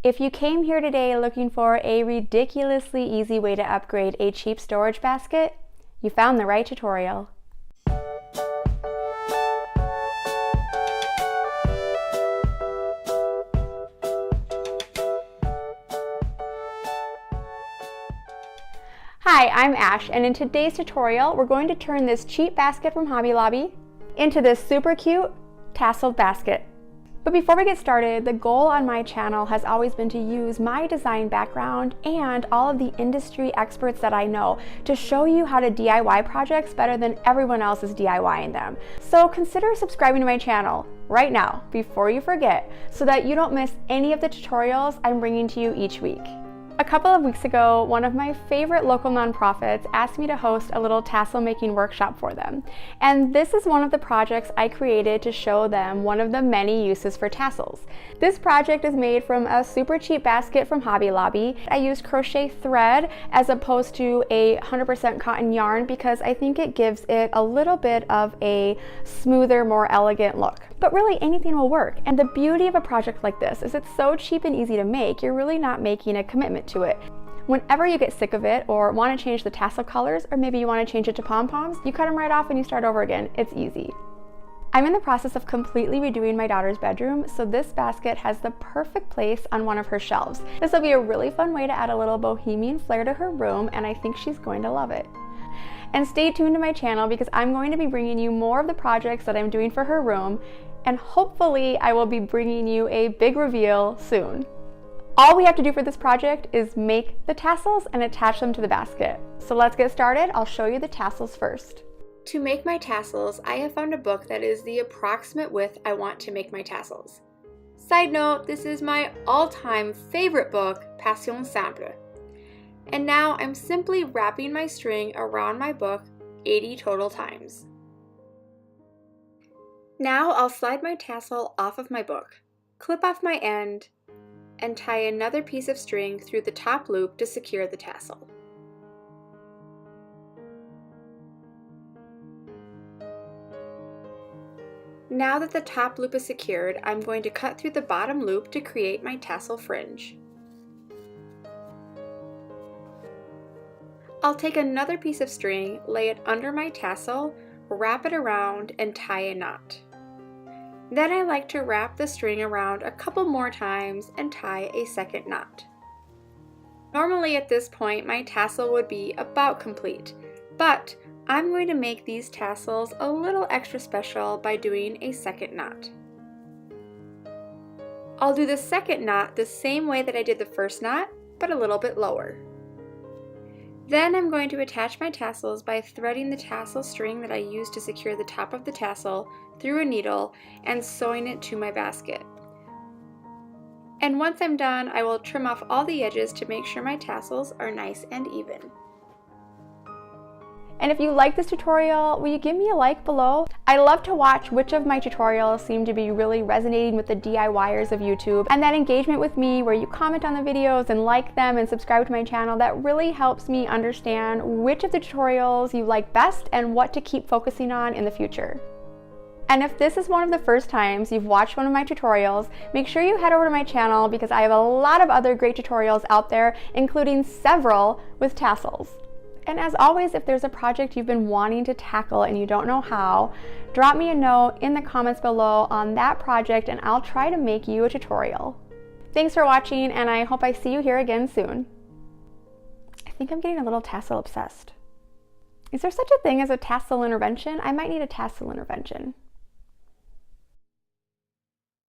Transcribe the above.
If you came here today looking for a ridiculously easy way to upgrade a cheap storage basket, you found the right tutorial. Hi, I'm Ash, and in today's tutorial, we're going to turn this cheap basket from Hobby Lobby into this super cute tasseled basket. But before we get started, the goal on my channel has always been to use my design background and all of the industry experts that I know to show you how to DIY projects better than everyone else is DIYing them. So consider subscribing to my channel right now before you forget, so that you don't miss any of the tutorials I'm bringing to you each week. A couple of weeks ago, one of my favorite local nonprofits asked me to host a little tassel making workshop for them. And this is one of the projects I created to show them one of the many uses for tassels. This project is made from a super cheap basket from Hobby Lobby. I used crochet thread as opposed to a 100% cotton yarn because I think it gives it a little bit of a smoother, more elegant look. But really anything will work. And the beauty of a project like this is it's so cheap and easy to make, you're really not making a commitment to it. Whenever you get sick of it or want to change the tassel colors, or maybe you want to change it to pom-poms, you cut them right off and you start over again. It's easy. I'm in the process of completely redoing my daughter's bedroom, so this basket has the perfect place on one of her shelves. This will be a really fun way to add a little bohemian flair to her room, and I think she's going to love it. And stay tuned to my channel because I'm going to be bringing you more of the projects that I'm doing for her room, and hopefully I will be bringing you a big reveal soon. All we have to do for this project is make the tassels and attach them to the basket. So let's get started. I'll show you the tassels first. To make my tassels, I have found a book that is the approximate width I want to make my tassels. Side note, this is my all-time favorite book, Passion Simple. And now I'm simply wrapping my string around my book 80 total times. Now I'll slide my tassel off of my book, clip off my end, and tie another piece of string through the top loop to secure the tassel. Now that the top loop is secured, I'm going to cut through the bottom loop to create my tassel fringe. I'll take another piece of string, lay it under my tassel, wrap it around, and tie a knot. Then I like to wrap the string around a couple more times and tie a second knot. Normally at this point my tassel would be about complete, but I'm going to make these tassels a little extra special by doing a second knot. I'll do the second knot the same way that I did the first knot, but a little bit lower. Then I'm going to attach my tassels by threading the tassel string that I used to secure the top of the tassel through a needle and sewing it to my basket. And once I'm done, I will trim off all the edges to make sure my tassels are nice and even. And if you like this tutorial, will you give me a like below? I love to watch which of my tutorials seem to be really resonating with the DIYers of YouTube, and that engagement with me where you comment on the videos and like them and subscribe to my channel, that really helps me understand which of the tutorials you like best and what to keep focusing on in the future. And if this is one of the first times you've watched one of my tutorials, make sure you head over to my channel because I have a lot of other great tutorials out there, including several with tassels. And as always, if there's a project you've been wanting to tackle and you don't know how, drop me a note in the comments below on that project and I'll try to make you a tutorial. Thanks for watching, and I hope I see you here again soon. I think I'm getting a little tassel obsessed. Is there such a thing as a tassel intervention? I might need a tassel intervention.